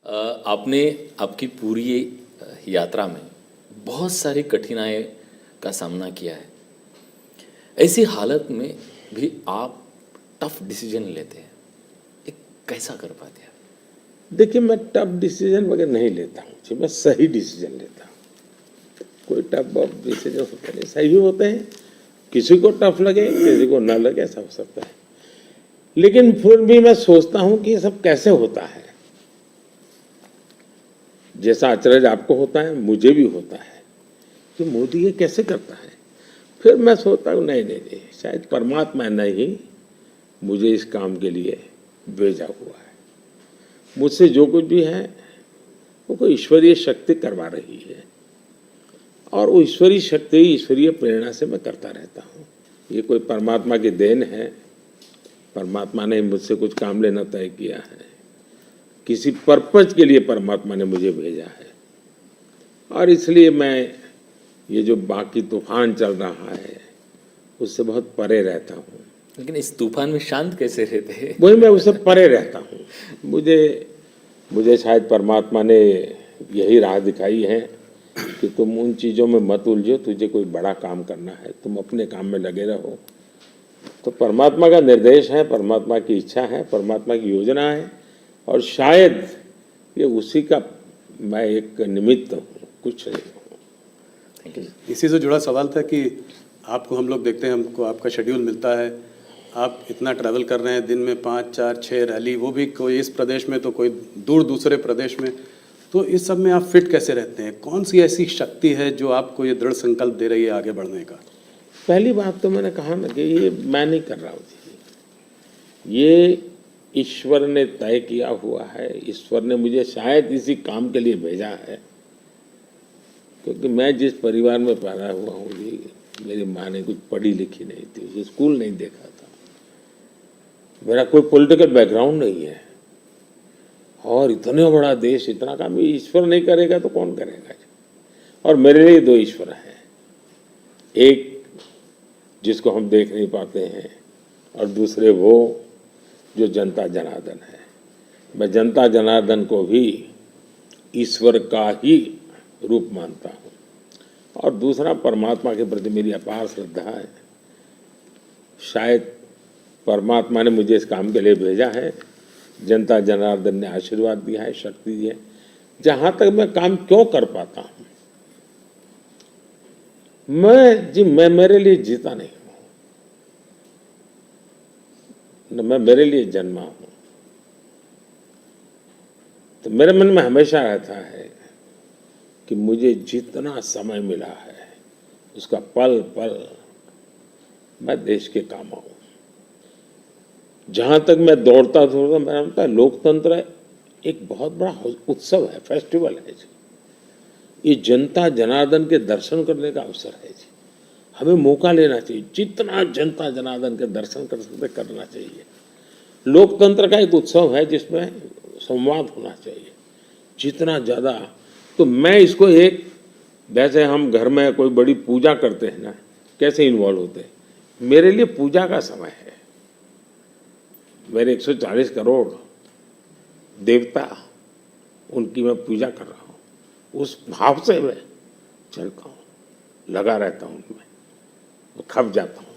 आपने आपकी पूरी यात्रा में बहुत सारी कठिनाई का सामना किया है। ऐसी हालत में भी आप टफ डिसीजन लेते हैं, ये कैसा कर पाते हैं? देखिए, मैं टफ डिसीजन वगैरह नहीं लेता हूँ जी, मैं सही डिसीजन लेता हूँ। कोई टफ डिसीजन होता नहीं, सही होते हैं। किसी को टफ लगे, किसी को ना लगे, ऐसा हो सकता है। लेकिन फिर भी मैं सोचता हूँ कि ये सब कैसे होता है। जैसा अचरज आपको होता है, मुझे भी होता है कि मोदी ये कैसे करता है। फिर मैं सोचता हूँ नहीं नहीं नहीं, शायद परमात्मा ने ही मुझे इस काम के लिए भेजा हुआ है। मुझसे जो कुछ भी है वो कोई ईश्वरीय शक्ति करवा रही है, और वो ईश्वरीय शक्ति, ईश्वरीय प्रेरणा से मैं करता रहता हूँ। ये कोई परमात्मा की देन है। परमात्मा ने मुझसे कुछ काम लेना तय किया है, किसी पर्पज के लिए परमात्मा ने मुझे भेजा है। और इसलिए मैं ये जो बाकी तूफान चल रहा है उससे बहुत परे रहता हूँ। लेकिन इस तूफान में शांत कैसे रहते हैं? वही, मैं उससे परे रहता हूँ। मुझे शायद परमात्मा ने यही राह दिखाई है कि तुम उन चीज़ों में मत उलझो, तुझे कोई बड़ा काम करना है, तुम अपने काम में लगे रहो। तो परमात्मा का निर्देश है, परमात्मा की इच्छा है, परमात्मा की योजना है, और शायद ये उसी का मैं एक निमित्त हूँ, कुछ नहीं हूँ। इसी से जुड़ा सवाल था कि आपको हम लोग देखते हैं, हमको आपका शेड्यूल मिलता है, आप इतना ट्रैवल कर रहे हैं, दिन में 5, 4, 6 रैली, वो भी कोई इस प्रदेश में तो कोई दूर दूसरे प्रदेश में। तो इस सब में आप फिट कैसे रहते हैं? कौन सी ऐसी शक्ति है जो आपको ये दृढ़ संकल्प दे रही है आगे बढ़ने का? पहली बात तो मैंने कहा ना कि ये मैं नहीं कर रहा हूँ जी, ये ईश्वर ने तय किया हुआ है। ईश्वर ने मुझे शायद इसी काम के लिए भेजा है, क्योंकि मैं जिस परिवार में पैदा हुआ हूँ जी, मेरी माँ ने कुछ पढ़ी लिखी नहीं थी, उसे स्कूल नहीं देखा था, मेरा कोई पॉलिटिकल बैकग्राउंड नहीं है, और इतना बड़ा देश, इतना काम ईश्वर नहीं करेगा तो कौन करेगा। और मेरे लिए 2 ईश्वर हैं, एक जिसको हम देख नहीं पाते हैं, और दूसरे वो जो जनता जनार्दन है। मैं जनता जनार्दन को भी ईश्वर का ही रूप मानता हूँ, और दूसरा परमात्मा के प्रति मेरी अपार श्रद्धा है। शायद परमात्मा ने मुझे इस काम के लिए भेजा है, जनता जनार्दन ने आशीर्वाद दिया है, शक्ति दी है। जहाँ तक मैं काम क्यों कर पाता हूँ, मैं मेरे लिए जीता नहीं हूँ, न मैं मेरे लिए जन्मा हूँ। तो मेरे मन में हमेशा रहता है कि मुझे जितना समय मिला है उसका पल पल मैं देश के काम आऊँ। जहाँ तक मैं दौड़ता मेरा लगता है लोकतंत्र एक बहुत बड़ा उत्सव है, फेस्टिवल है जी। ये जनता जनार्दन के दर्शन करने का अवसर है जी। हमें मौका लेना चाहिए, जितना जनता जनार्दन के दर्शन कर सकते करना चाहिए। लोकतंत्र का एक उत्सव है जिसमें संवाद होना चाहिए जितना ज़्यादा। तो मैं इसको एक, जैसे हम घर में कोई बड़ी पूजा करते हैं ना, कैसे इन्वॉल्व होते हैं, मेरे लिए पूजा का समय है। मेरे 140 करोड़ देवता, उनकी मैं पूजा कर रहा हूँ, उस भाव से मैं चलता हूँ, लगा रहता हूँ उनमें, तो खप जाता हूँ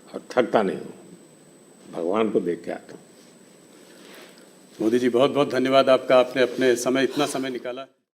और थकता नहीं हूँ, भगवान को देख के आता हूँ। मोदी जी, बहुत बहुत धन्यवाद आपका, आपने अपने समय, इतना समय निकाला।